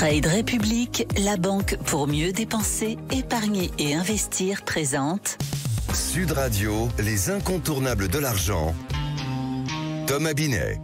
Trade République, la banque pour mieux dépenser, épargner et investir présente Sud Radio, les incontournables de l'argent. Thomas Binet.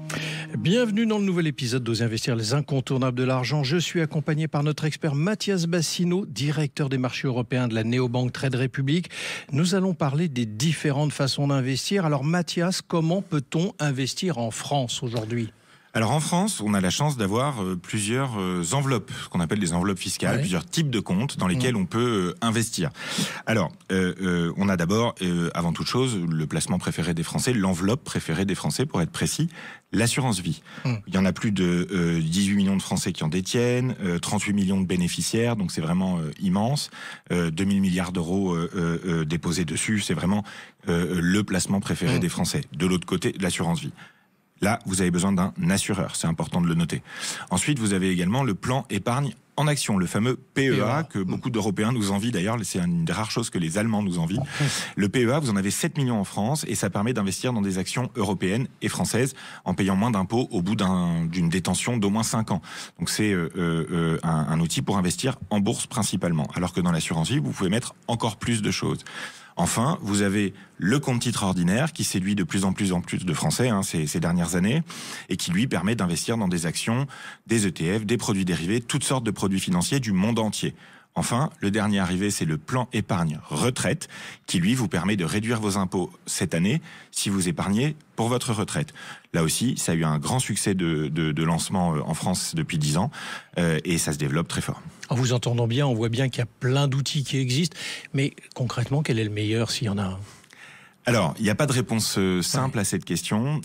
Bienvenue dans le nouvel épisode d'Oser investir, les incontournables de l'argent. Je suis accompagné par notre expert Mathias Bassino, directeur des marchés européens de la néobanque Trade République. Nous allons parler des différentes façons d'investir. Alors Mathias, comment peut-on investir en France aujourd'hui ? Alors en France, on a la chance d'avoir plusieurs enveloppes, ce qu'on appelle des enveloppes fiscales, plusieurs types de comptes dans lesquels on peut investir. Alors, on a d'abord, avant toute chose, le placement préféré des Français, l'enveloppe préférée des Français, pour être précis, l'assurance vie. Il y en a plus de 18 millions de Français qui en détiennent, 38 millions de bénéficiaires, donc c'est vraiment immense. 2000 milliards d'euros déposés dessus, c'est vraiment le placement préféré des Français. De l'autre côté, l'assurance vie. Là, vous avez besoin d'un assureur, c'est important de le noter. Ensuite, vous avez également le plan épargne en action, le fameux PEA, que beaucoup d'Européens nous envient d'ailleurs, c'est une des rares choses que les Allemands nous envient. Le PEA, vous en avez 7 millions en France et ça permet d'investir dans des actions européennes et françaises en payant moins d'impôts au bout d'une détention d'au moins 5 ans. Donc c'est un outil pour investir en bourse principalement, alors que dans l'assurance vie, vous pouvez mettre encore plus de choses. Enfin, vous avez le compte titre ordinaire qui séduit de plus en plus de Français ces dernières années et qui lui permet d'investir dans des actions, des ETF, des produits dérivés, toutes sortes de produits financiers du monde entier. Enfin, le dernier arrivé, c'est le plan épargne retraite qui, lui, vous permet de réduire vos impôts cette année si vous épargnez pour votre retraite. Là aussi, ça a eu un grand succès de lancement en France depuis 10 ans et ça se développe très fort. En vous entendant bien, on voit bien qu'il y a plein d'outils qui existent, mais concrètement, quel est le meilleur s'il y en a un ? Alors, il n'y a pas de réponse simple à cette question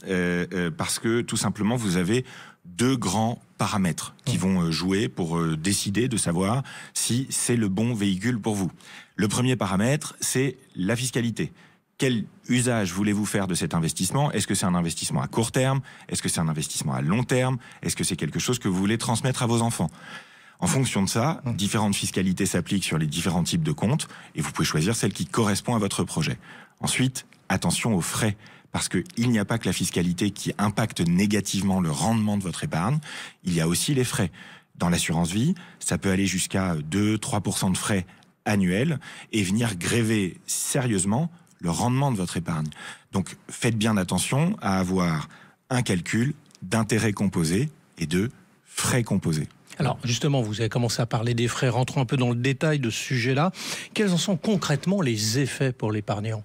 parce que tout simplement, vous avez deux grands paramètres qui vont jouer pour décider de savoir si c'est le bon véhicule pour vous. Le premier paramètre, c'est la fiscalité. Quel usage voulez-vous faire de cet investissement ? Est-ce que c'est un investissement à court terme ? Est-ce que c'est un investissement à long terme ? Est-ce que c'est quelque chose que vous voulez transmettre à vos enfants ? En fonction de ça, différentes fiscalités s'appliquent sur les différents types de comptes et vous pouvez choisir celle qui correspond à votre projet. Ensuite, attention aux frais, parce qu'il n'y a pas que la fiscalité qui impacte négativement le rendement de votre épargne, il y a aussi les frais. Dans l'assurance vie, ça peut aller jusqu'à 2-3% de frais annuels et venir gréver sérieusement le rendement de votre épargne. Donc faites bien attention à avoir un calcul d'intérêts composés et de frais composés. Alors justement, vous avez commencé à parler des frais, rentrons un peu dans le détail de ce sujet-là. Quels en sont concrètement les effets pour l'épargnant ?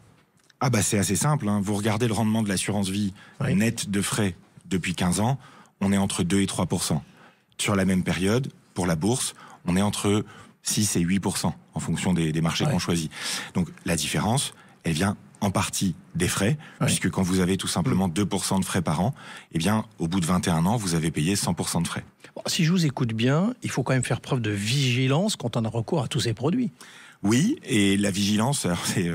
Ah bah c'est assez simple, vous regardez le rendement de l'assurance vie net de frais depuis 15 ans, on est entre 2 et 3%. Sur la même période, pour la bourse, on est entre 6 et 8% en fonction des marchés qu'on choisit. Donc la différence, elle vient en partie des frais, puisque quand vous avez tout simplement 2% de frais par an, eh bien, au bout de 21 ans, vous avez payé 100% de frais. Bon, si je vous écoute bien, il faut quand même faire preuve de vigilance quand on a recours à tous ces produits. Oui, et la vigilance, alors c'est...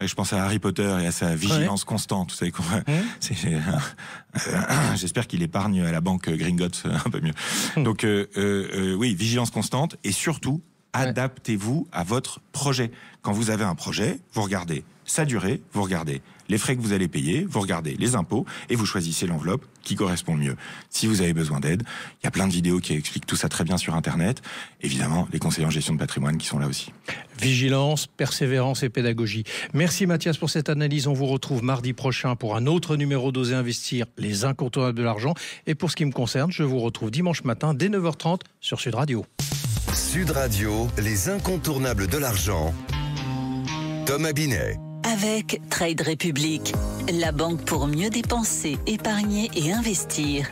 Je pense à Harry Potter et à sa vigilance constante. Vous savez quoi, j'espère qu'il épargne à la banque Gringotts un peu mieux. Donc oui, vigilance constante et surtout adaptez-vous à votre projet. Quand vous avez un projet, vous regardez sa durée, vous regardez les frais que vous allez payer, vous regardez les impôts et vous choisissez l'enveloppe qui correspond le mieux. Si vous avez besoin d'aide, il y a plein de vidéos qui expliquent tout ça très bien sur Internet. Évidemment, les conseillers en gestion de patrimoine qui sont là aussi. Vigilance, persévérance et pédagogie. Merci Mathias pour cette analyse. On vous retrouve mardi prochain pour un autre numéro d'Oser investir, les incontournables de l'argent. Et pour ce qui me concerne, je vous retrouve dimanche matin dès 9h30 sur Sud Radio. Sud Radio, les incontournables de l'argent. Thomas Binet. Avec Trade République, la banque pour mieux dépenser, épargner et investir.